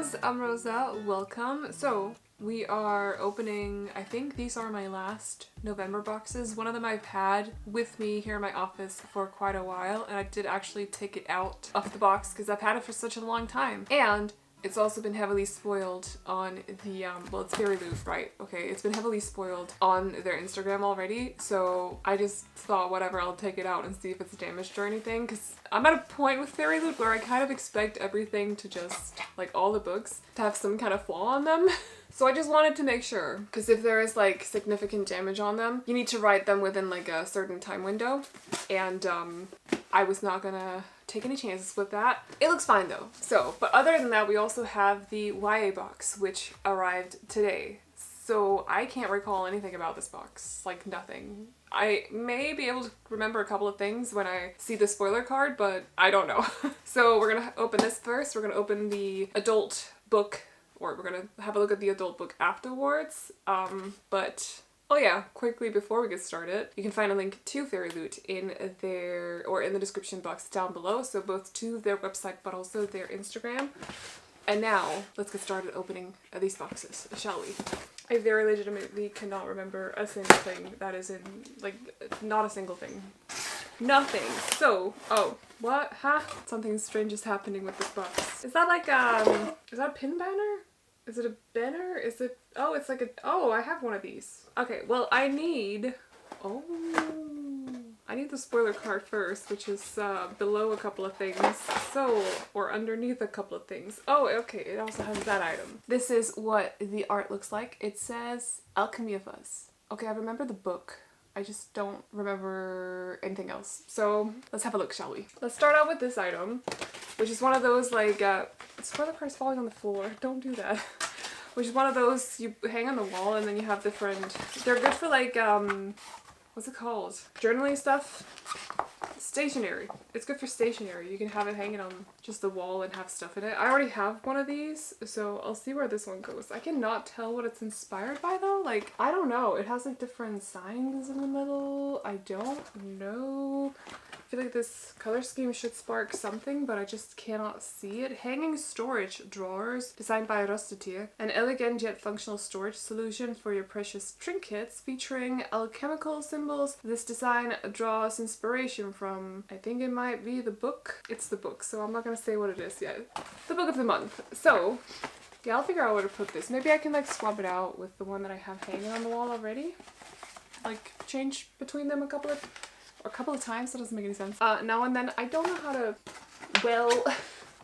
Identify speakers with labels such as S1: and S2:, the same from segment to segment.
S1: friends, I'm Rosa, welcome. So we are opening, I think these are my last November boxes. One of them I've had with me here in my office for quite a while, and I did actually take it out of the box because I've had it for such a long time. And it's also been heavily spoiled on the, well, it's FairyLoot, right? Okay, it's been heavily spoiled on their Instagram already, so I just thought, whatever, I'll take it out and see if it's damaged or anything, because I'm at a point with FairyLoot where I kind of expect everything to just, like all the books, to have some kind of flaw on them. So I just wanted to make sure, because if there is like significant damage on them, you need to write them within like a certain time window, and I was not gonna take any chances with that. It looks fine though. So, but other than that, we also have the YA box, which arrived today. So I can't recall anything about this box, like nothing. I may be able to remember a couple of things when I see the spoiler card, but I don't know. So we're gonna open this first. We're gonna open the adult book, or we're gonna have a look at the adult book afterwards. But oh yeah, quickly before we get started, you can find a link to FairyLoot in their, or in the description box down below, so both to their website but also their Instagram. And now, let's get started opening these boxes, shall we? I very legitimately cannot remember a single thing that is in, like, not a single thing. Nothing. So, oh, what? Huh? Something strange is happening with this box. Is that like, is that a pin banner? Is it a banner? Is it, oh, it's like a, oh, I have one of these. Okay, well, I need the spoiler card first, which is below a couple of things. So, or underneath a couple of things. Oh, okay, it also has that item. This is what the art looks like. It says Alchemy of Us. Okay, I remember the book. I just don't remember anything else. So let's have a look, shall we? Let's start out with this item, which is one of those like, spoiler cards falling on the floor. Don't do that. Which is one of those you hang on the wall and then you have different, they're good for like, what's it called? Journaling stuff? Stationery. It's good for stationery. You can have it hanging on just the wall and have stuff in it. I already have one of these, so I'll see where this one goes. I cannot tell what it's inspired by though. Like, I don't know. It has like different signs in the middle. I don't know. I feel like this color scheme should spark something, but I just cannot see it. Hanging storage drawers designed by Rosa. An elegant yet functional storage solution for your precious trinkets featuring alchemical symbols. This design draws inspiration from, I think it might be the book. It's the book, so I'm not gonna say what it is yet. The book of the month. So, yeah, I'll figure out where to put this. Maybe I can like swap it out with the one that I have hanging on the wall already. Like change between them a couple of times. That doesn't make any sense. Now and then, I don't know how to, well,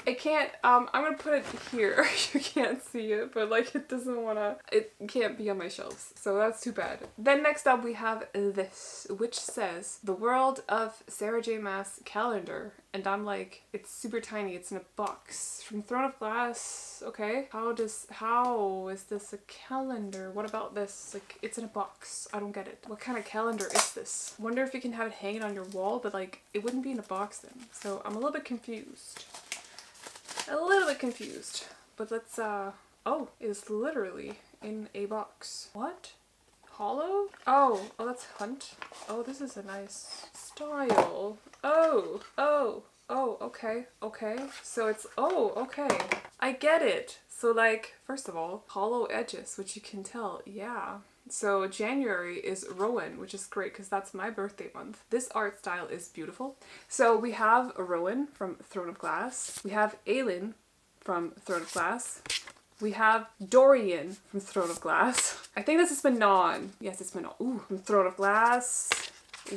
S1: I can't, I'm gonna put it here. You can't see it, but like it doesn't wanna, it can't be on my shelves. So that's too bad. Then next up we have this, which says The World of Sarah J. Maas Calendar. And I'm like, it's super tiny, it's in a box. From Throne of Glass, okay. How is this a calendar? What about this? Like, it's in a box. I don't get it. What kind of calendar is this? Wonder if you can have it hanging on your wall, but like, it wouldn't be in a box then. So I'm a little bit confused. But let's, oh, it's literally in a box. What? Hollow? Oh, that's Hunt. Oh, this is a nice style. Okay. So it's, okay. I get it. So like, first of all, hollow edges, which you can tell, yeah. So January is Rowan, which is great because that's my birthday month. This art style is beautiful. So we have Rowan from Throne of Glass. We have Aelin from Throne of Glass. We have Dorian from Throne of Glass. I think this is Manon. Yes, it's Manon. Ooh, from Throne of Glass.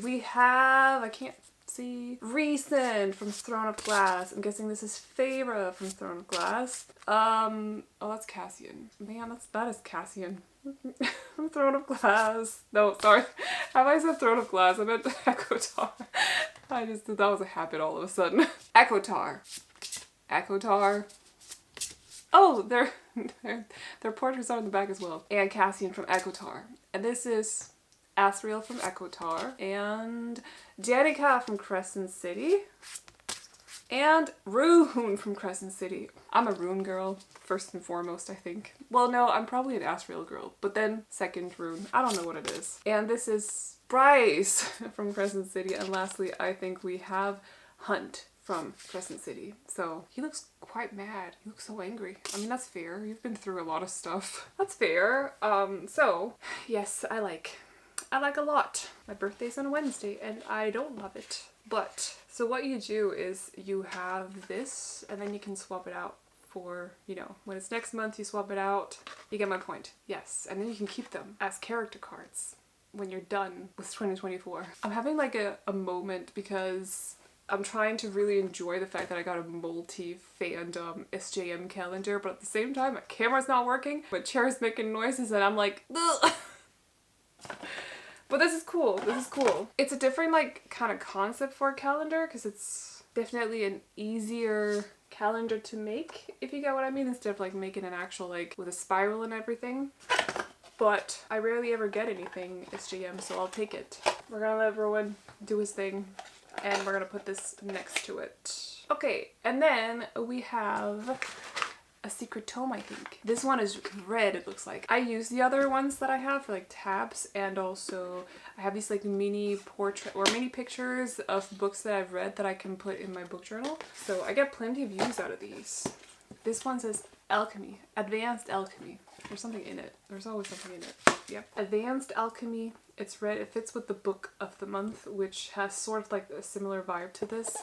S1: We have, I can't see, Rhysand from Throne of Glass. I'm guessing this is Feyre from Throne of Glass. Oh, that's Cassian. Man, that is Cassian. From Throne of Glass. No, sorry. Have I said Throne of Glass? I meant Ekotar. That was a habit all of a sudden. Ekotar. Oh, their portraits are on the back as well. And Cassian from Ekotar. And this is Asriel from Ekotar. And Danica from Crescent City. And Rune from Crescent City. I'm a Rune girl, first and foremost, I think. Well, no, I'm probably an Asriel girl, but then second Rune. I don't know what it is. And this is Bryce from Crescent City. And lastly, I think we have Hunt from Crescent City. So he looks quite mad. He looks so angry. I mean, that's fair. You've been through a lot of stuff. That's fair. So yes, I like a lot. My birthday's on a Wednesday and I don't love it. But, so what you do is you have this and then you can swap it out for, you know, when it's next month you swap it out. You get my point. Yes. And then you can keep them as character cards when you're done with 2024. I'm having like a moment because I'm trying to really enjoy the fact that I got a multi-fandom SJM calendar, but at the same time my camera's not working, my chair's making noises and I'm like, ugh. But this is cool. This is cool. It's a different like kind of concept for a calendar because it's definitely an easier calendar to make, if you get what I mean, instead of like making an actual like with a spiral and everything. But I rarely ever get anything SJM, so I'll take it. We're gonna let Rowan do his thing and we're gonna put this next to it. Okay, and then we have a secret tome, I think. This one is red, it looks like. I use the other ones that I have for like tabs, and also I have these like mini portrait or mini pictures of books that I've read that I can put in my book journal. So I get plenty of use out of these. This one says alchemy, advanced alchemy. There's something in it. There's always something in it. Yep. Advanced alchemy. It's red. It fits with the book of the month, which has sort of like a similar vibe to this.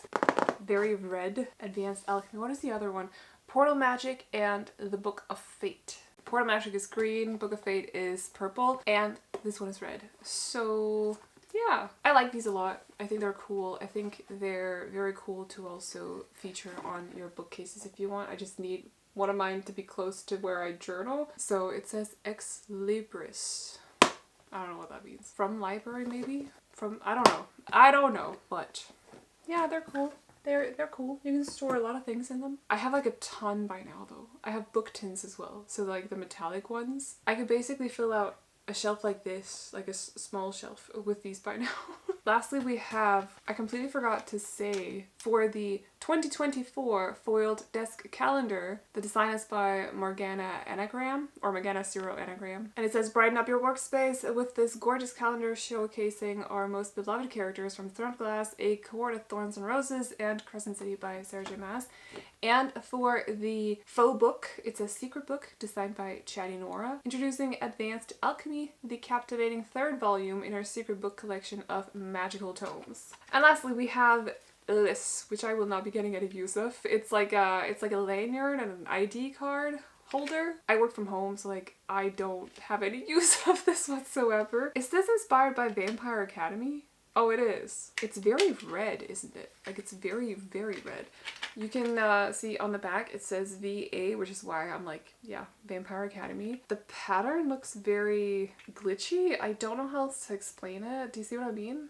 S1: Very red. Advanced alchemy. What is the other one? Portal Magic and the Book of Fate. Portal Magic is green, Book of Fate is purple, and this one is red. So yeah, I like these a lot. I think they're cool. I think they're very cool to also feature on your bookcases if you want. I just need one of mine to be close to where I journal. So it says Ex Libris. I don't know what that means. From library maybe? From, I don't know. I don't know, but yeah, they're cool. They're cool. You can store a lot of things in them. I have like a ton by now though. I have book tins as well. So like the metallic ones. I could basically fill out a shelf like this, like a small shelf with these by now. Lastly, we have, I completely forgot to say, for the 2024 foiled desk calendar, the design is by Morgana Anagram, or Morgana Zero Anagram. And it says, brighten up your workspace with this gorgeous calendar showcasing our most beloved characters from Throne of Glass, A Court of Thorns and Roses, and Crescent City by Sarah J. Maas. And for the faux book, it's a secret book designed by Chatty Nora, introducing Advanced Alchemy, the captivating third volume in our secret book collection of magical tomes. And lastly, we have this, which I will not be getting any use of. It's like a lanyard and an ID card holder. I work from home, so like I don't have any use of this whatsoever. Is this inspired by Vampire Academy? Oh, it is. It's very red, isn't it? Like it's very, very red. You can see on the back it says VA, which is why I'm like, yeah, Vampire Academy. The pattern looks very glitchy. I don't know how else to explain it. Do you see what I mean?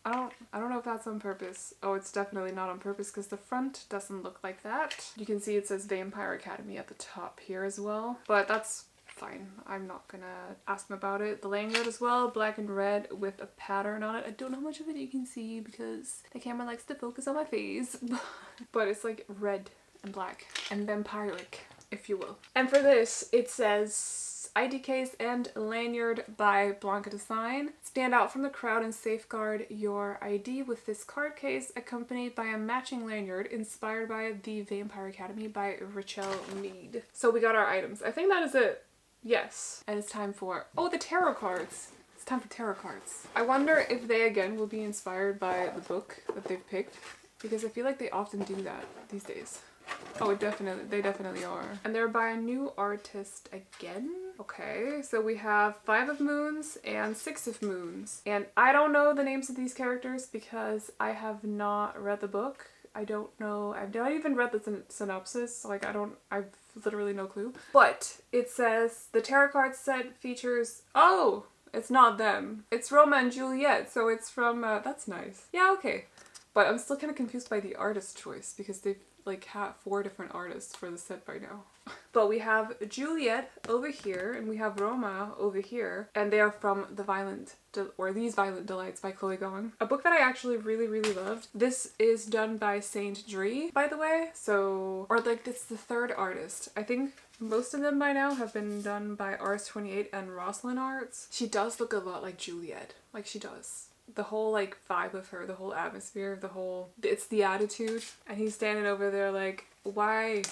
S1: I don't know if that's on purpose. Oh, it's definitely not on purpose because the front doesn't look like that. You can see it says Vampire Academy at the top here as well, but that's fine. I'm not gonna ask them about it. The lanyard as well, black and red with a pattern on it. I don't know how much of it you can see because the camera likes to focus on my face, but it's like red and black and vampiric, if you will. And for this, it says ID case and lanyard by Blanca Design. Stand out from the crowd and safeguard your ID with this card case accompanied by a matching lanyard inspired by The Vampire Academy by Rachel Mead. So we got our items. I think that is it. Yes. And it's time for, oh, the tarot cards. It's time for tarot cards. I wonder if they again will be inspired by the book that they've picked, because I feel like they often do that these days. Oh, they definitely are. And they're by a new artist again. Okay, so we have 5 of Moons and 6 of Moons. And I don't know the names of these characters because I have not read the book. I don't know. I've not even read the synopsis. Like I've literally no clue. But it says the tarot card set features, oh, it's not them. It's Roma and Juliet. So it's from, that's nice. Yeah, okay. But I'm still kind of confused by the artist choice because they've like have 4 different artists for the set by now. But we have Juliet over here and we have Roma over here, and they are from These Violent Delights by Chloe Gong, a book that I actually really, really loved. This is done by Saint Dree, by the way. So, or like it's the 3rd artist. I think most of them by now have been done by Ars28 and Rosalind Arts. She does look a lot like Juliet. Like she does. the whole like vibe of her, the whole atmosphere, it's the attitude. And he's standing over there like, why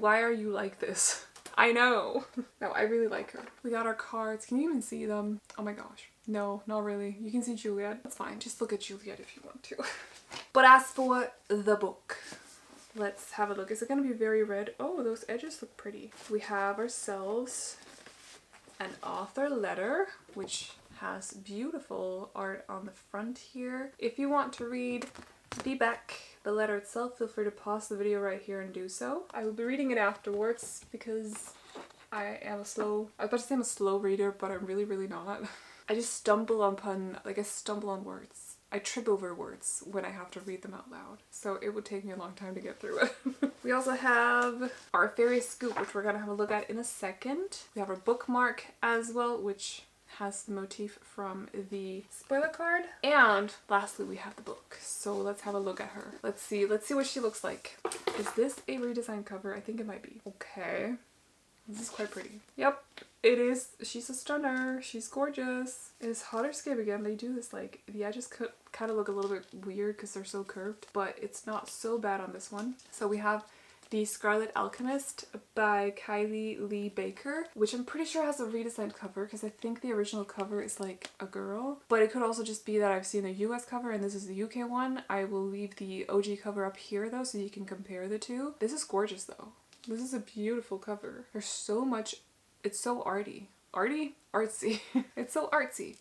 S1: are you like this? I know. No, I really like her. We got our cards. Can you even see them? Oh my gosh. No, not really. You can see Juliet. That's fine. Just look at Juliet if you want to. But as for the book, let's have a look. Is it going to be very red? Oh, those edges look pretty. We have ourselves an author letter, which has beautiful art on the front here. If you want to read the back, the letter itself, feel free to pause the video right here and do so. I will be reading it afterwards because I was about to say I'm a slow reader, but I'm really not. I just stumble upon, like I stumble on words. I trip over words when I have to read them out loud. So it would take me a long time to get through it. We also have our fairy scoop, which we're gonna have a look at in a second. We have our bookmark as well, which has the motif from the spoiler card. And lastly, we have the book. So let's have a look at her. Let's see what she looks like. Is this a redesigned cover? I think it might be. Okay. This is quite pretty. Yep, it is. She's a stunner. She's gorgeous. It is Hotterscape again. They do this, like, the edges could kind of look a little bit weird because they're so curved, but it's not so bad on this one. So we have The Scarlet Alchemist by Kylie Lee Baker, which I'm pretty sure has a redesigned cover because I think the original cover is like a girl, but it could also just be that I've seen the US cover and this is the UK one. I will leave the OG cover up here though so you can compare the two. This is gorgeous though. This is a beautiful cover. There's so much, it's so arty. Artsy. It's so artsy.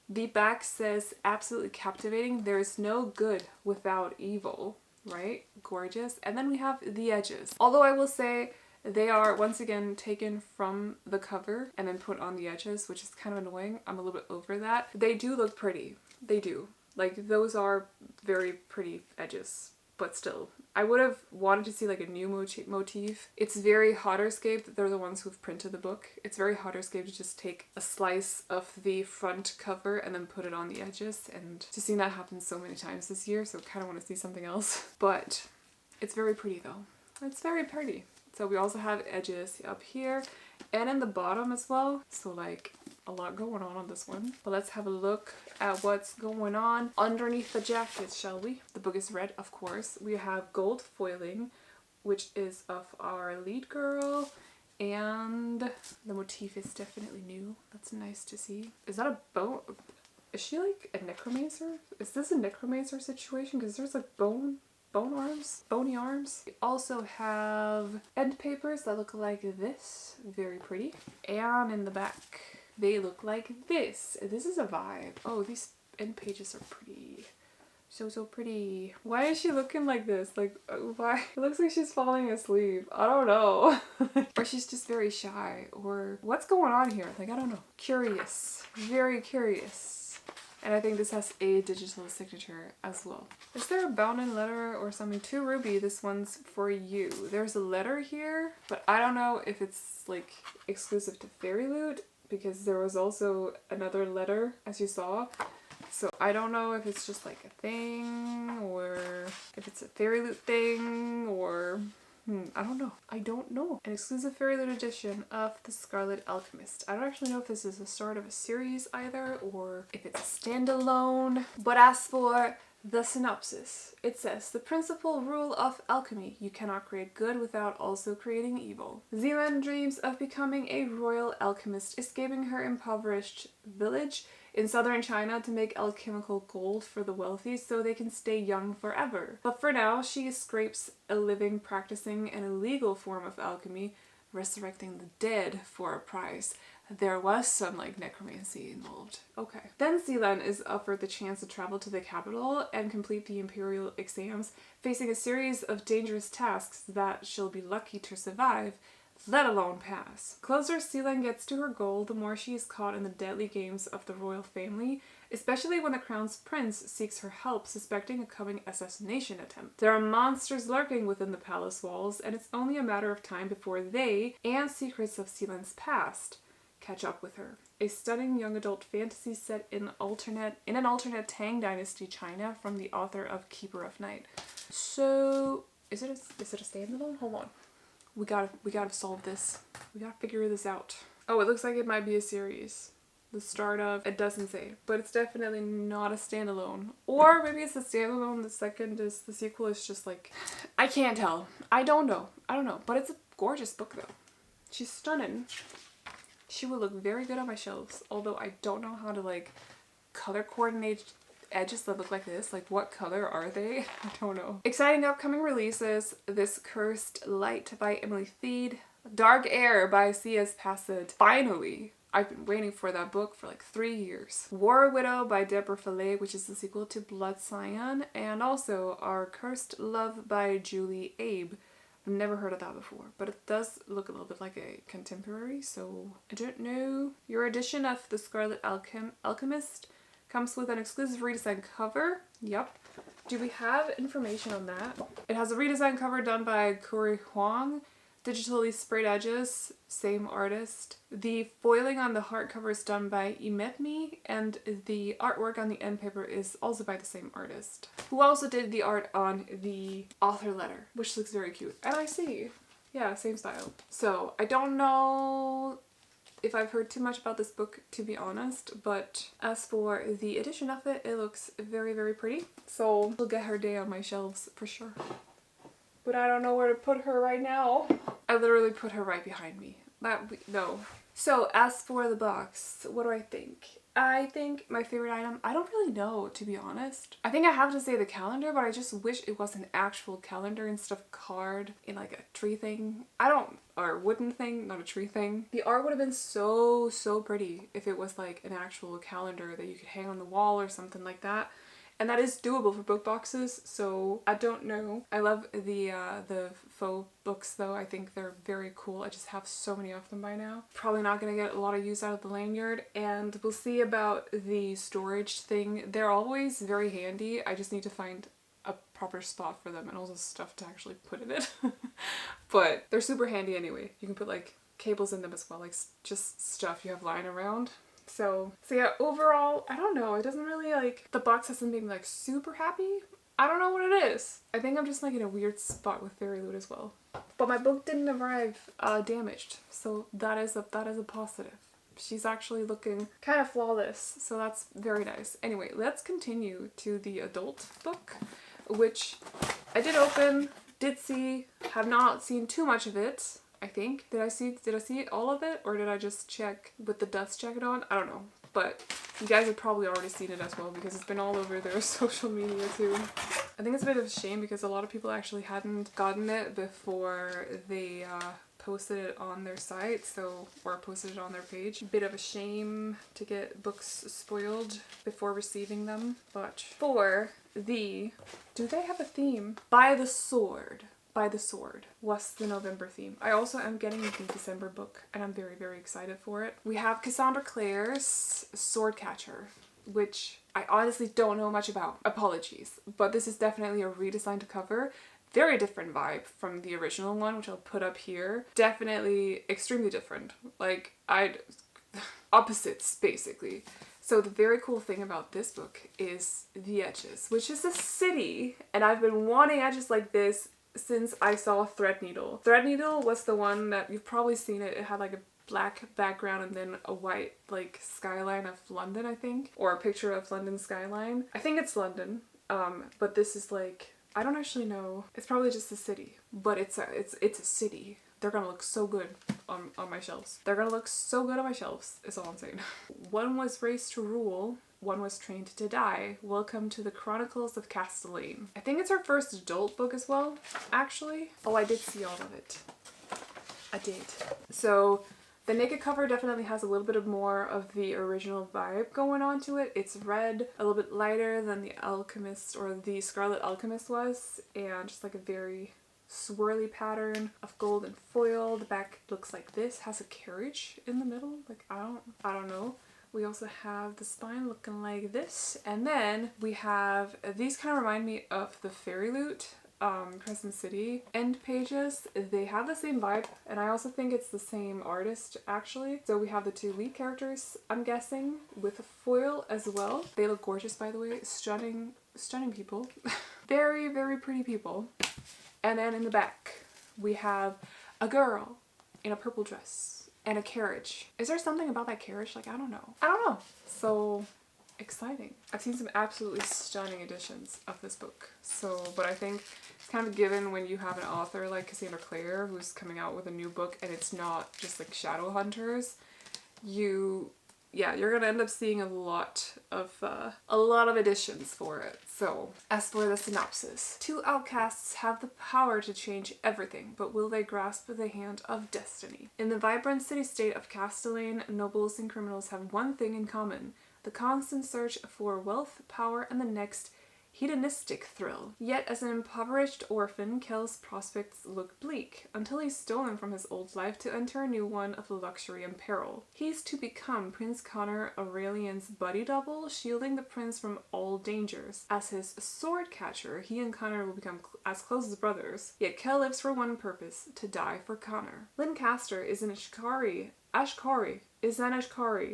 S1: The back says absolutely captivating. There is no good without evil. Right? Gorgeous. And then we have the edges. Although I will say they are once again taken from the cover and then put on the edges, which is kind of annoying. I'm a little bit over that. They do look pretty. They do. Like those are very pretty edges. But still, I would have wanted to see like a new motif. It's very Hotterscape. They're the ones who've printed the book. It's very Hotterscape to just take a slice of the front cover and then put it on the edges. And just seeing that happen so many times this year, so kind of want to see something else. But it's very pretty though. It's very pretty. So we also have edges up here and in the bottom as well. So like a lot going on this one. But let's have a look at what's going on underneath the jacket, shall we? The book is red, of course. We have gold foiling, which is of our lead girl. And the motif is definitely new. That's nice to see. Is that a bone? Is she like a necromancer? Is this a necromancer situation? Because there's like bony arms. We also have end papers that look like this. Very pretty. And in the back, they look like this. This is a vibe. Oh, these end pages are pretty. So pretty. Why is she looking like this? Like, why? It looks like she's falling asleep. I don't know. Or she's just very shy. Or what's going on here? Like, I don't know. Curious. Very curious. And I think this has a digital signature as well. Is there a bound-in letter or something? To Ruby, this one's for you. There's a letter here, but I don't know if it's like exclusive to FairyLoot, because there was also another letter, as you saw. So I don't know if it's just like a thing, or if it's a FairyLoot thing, or I don't know. I don't know. An exclusive FairyLoot edition of The Scarlet Alchemist. I don't actually know if this is the start of a series either, or if it's a standalone. But as for the synopsis, it says, the principal rule of alchemy: you cannot create good without also creating evil. Zealand dreams of becoming a royal alchemist, escaping her impoverished village in southern China to make alchemical gold for the wealthy so they can stay young forever. But for now, she scrapes a living practicing an illegal form of alchemy, resurrecting the dead for a price. There was some like necromancy involved. Okay. Then Zealand is offered the chance to travel to the capital and complete the imperial exams, facing a series of dangerous tasks that she'll be lucky to survive, let alone pass. Closer Zealand gets to her goal, the more she is caught in the deadly games of the royal family, especially when the crown's prince seeks her help, suspecting a coming assassination attempt. There are monsters lurking within the palace walls, and it's only a matter of time before they, and secrets of Zealand's past, catch up with her. A stunning young adult fantasy set in an alternate Tang Dynasty China from the author of Keeper of Night. So is it a standalone? Hold on. We gotta solve this. We gotta figure this out. Oh, it looks like it might be a series. the start of. It doesn't say, but it's definitely not a standalone. Or maybe it's a standalone, the second is the sequel is just like, I can't tell. I don't know. But it's a gorgeous book though. She's stunning. She will look very good on my shelves, although I don't know how to like color coordinate edges that look like this. Like, what color are they? I don't know. Exciting upcoming releases: This Cursed Light by Emily Feed, Dark Air by C.S. Passett. Finally! I've been waiting for that book for like 3 years. War Widow by Deborah Fillet, which is the sequel to Blood Cyan, and also Our Cursed Love by Julie Abe. I've never heard of that before, but it does look a little bit like a contemporary, so I don't know. Your edition of The Scarlet Alchemist comes with an exclusive redesigned cover. Yep. Do we have information on that? It has a redesigned cover done by Corey Huang. Digitally sprayed edges, same artist. The foiling on the hardcover is done by Imetmi, and the artwork on the end paper is also by the same artist, who also did the art on the author letter, which looks very cute. And I see. Yeah, same style. So I don't know if I've heard too much about this book, to be honest, but as for the edition of it, it looks very, very pretty. So we'll get her day on my shelves for sure. But I don't know where to put her right now. I literally put her right behind me. No. So as for the box, what do I think? I think my favorite item, I don't really know, to be honest. I think I have to say the calendar, but I just wish it was an actual calendar instead of card in like a tree thing. Or a wooden thing, not a tree thing. The art would have been so, so pretty if it was like an actual calendar that you could hang on the wall or something like that. And that is doable for book boxes, so I don't know. I love the faux books though. I think they're very cool. I just have so many of them by now. Probably not gonna get a lot of use out of the lanyard, and we'll see about the storage thing. They're always very handy. I just need to find a proper spot for them and also stuff to actually put in it. But they're super handy anyway. You can put like cables in them as well, like just stuff you have lying around. So yeah, overall, I don't know. It doesn't really like, the box hasn't been like super happy. I don't know what it is. I think I'm just like in a weird spot with FairyLoot as well. But my book didn't arrive damaged, so that is a positive. She's actually looking kind of flawless, so that's very nice. Anyway, let's continue to the adult book, which I did open, did see, have not seen too much of it. I think. Did I see all of it, or did I just check with the dust jacket on? I don't know. But you guys have probably already seen it as well because it's been all over their social media too. I think it's a bit of a shame because a lot of people actually hadn't gotten it before they posted it on their site, or posted it on their page. Bit of a shame to get books spoiled before receiving them. But for do they have a theme? By the Sword was the November theme. I also am getting the December book and I'm very, very excited for it. We have Cassandra Clare's Swordcatcher, which I honestly don't know much about. Apologies. But this is definitely a redesigned cover. Very different vibe from the original one, which I'll put up here. Definitely extremely different. Like, opposites, basically. So the very cool thing about this book is the edges, which is a city. And I've been wanting edges like this since I saw Threadneedle. Threadneedle was the one that you've probably seen it. It had like a black background and then a white like skyline of London, I think. Or a picture of London skyline. I think it's London. But this is like, I don't actually know. It's probably just a city. But it's a city. They're gonna look so good on my shelves. They're gonna look so good on my shelves, is all I'm saying. One was raised to rule. One was trained to die. Welcome to the Chronicles of Castellane. I think it's her first adult book as well, actually. Oh, I did see all of it. I did. So the naked cover definitely has a little bit of more of the original vibe going on to it. It's red, a little bit lighter than the Alchemist or the Scarlet Alchemist was, and just like a very swirly pattern of gold and foil. The back looks like this, has a carriage in the middle. Like, I don't know. We also have the spine looking like this. And then we have, these kind of remind me of the FairyLoot Crescent City end pages. They have the same vibe, and I also think it's the same artist actually. So we have the two lead characters, I'm guessing, with a foil as well. They look gorgeous, by the way. Stunning people. Very, very pretty people. And then in the back we have a girl in a purple dress and a carriage. Is there something about that carriage? Like, I don't know. I don't know. So exciting. I've seen some absolutely stunning editions of this book. So, but I think it's kind of a given when you have an author like Cassandra Clare who's coming out with a new book and it's not just like Shadow Hunters. You're gonna end up seeing a lot of editions for it. So, as for the synopsis, two outcasts have the power to change everything, but will they grasp the hand of destiny? In the vibrant city-state of Castellane, nobles and criminals have one thing in common: the constant search for wealth, power, and the next hedonistic thrill. Yet, as an impoverished orphan, Kel's prospects look bleak, until he's stolen from his old life to enter a new one of luxury and peril. He's to become Prince Connor Aurelian's buddy double, shielding the prince from all dangers. As his sword catcher, he and Connor will become as close as brothers. Yet Kel lives for one purpose: to die for Connor. Lancaster is an Lancaster is Zanashkari.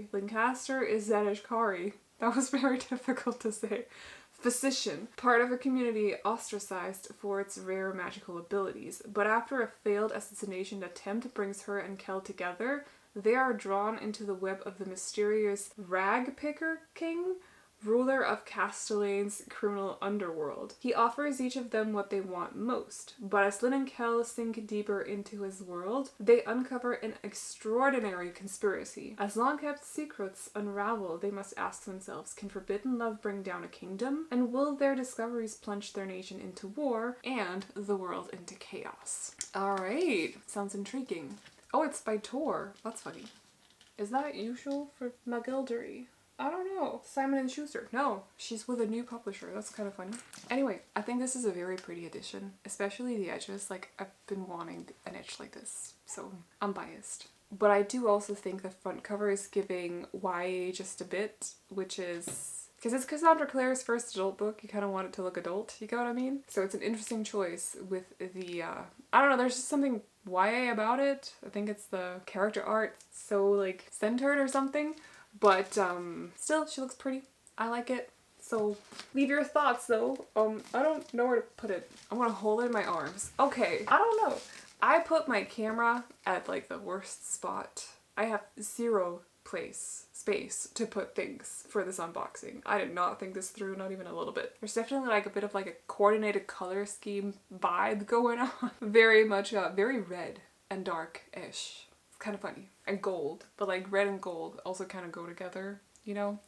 S1: That was very difficult to say. Physician, part of a community ostracized for its rare magical abilities, but after a failed assassination attempt brings her and Kel together, they are drawn into the web of the mysterious Rag Picker King, ruler of Castellane's criminal underworld. He offers each of them what they want most, but as Lynn and Kel sink deeper into his world, they uncover an extraordinary conspiracy. As long-kept secrets unravel, they must ask themselves, can forbidden love bring down a kingdom? And will their discoveries plunge their nation into war and the world into chaos? Alright, sounds intriguing. Oh, it's by Tor. That's funny. Is that usual for McGildery? I don't know. Simon & Schuster. No, she's with a new publisher. That's kind of funny. Anyway, I think this is a very pretty edition, especially the edges. Like, I've been wanting an edge like this, so I'm biased. But I do also think the front cover is giving YA just a bit, which is... because it's Cassandra Clare's first adult book, you kind of want it to look adult, you get what I mean? So it's an interesting choice with the, I don't know, there's just something YA about it. I think it's the character art, so like centered or something. But still, she looks pretty. I like it. So leave your thoughts though. I don't know where to put it. I want to hold it in my arms. Okay, I don't know. I put my camera at like the worst spot. I have zero space to put things for this unboxing. I did not think this through, not even a little bit. There's definitely like a bit of like a coordinated color scheme vibe going on. Very much, very red and dark-ish. Kind of funny. And gold, but like red and gold also kind of go together, you know?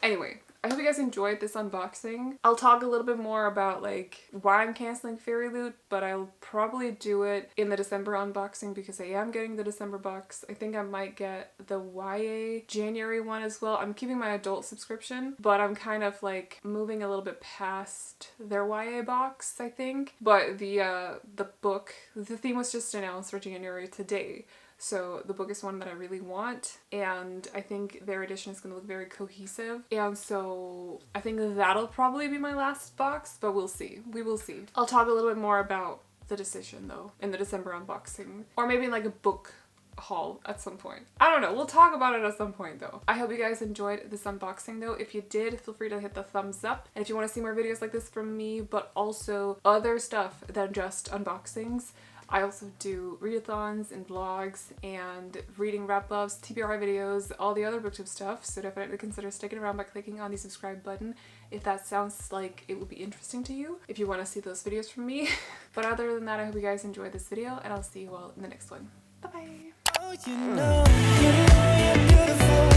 S1: Anyway, I hope you guys enjoyed this unboxing. I'll talk a little bit more about like why I'm canceling FairyLoot, but I'll probably do it in the December unboxing because I am getting the December box. I think I might get the YA January one as well. I'm keeping my adult subscription, but I'm kind of like moving a little bit past their YA box, I think. But the book, the theme was just announced for January today. So the book is one that I really want, and I think their edition is going to look very cohesive, and so I think that'll probably be my last box, but we'll see. We will see. I'll talk a little bit more about the decision though in the December unboxing, or maybe in like a book haul at some point. I don't know. We'll talk about it at some point though. I hope you guys enjoyed this unboxing though. If you did, feel free to hit the thumbs up. And if you want to see more videos like this from me, but also other stuff than just unboxings, I also do readathons and vlogs and reading wrap-ups, TBR videos, all the other booktube stuff, so definitely consider sticking around by clicking on the subscribe button if that sounds like it would be interesting to you, if you want to see those videos from me. But other than that, I hope you guys enjoyed this video, and I'll see you all in the next one. Bye-bye! Oh, you know, you're beautiful.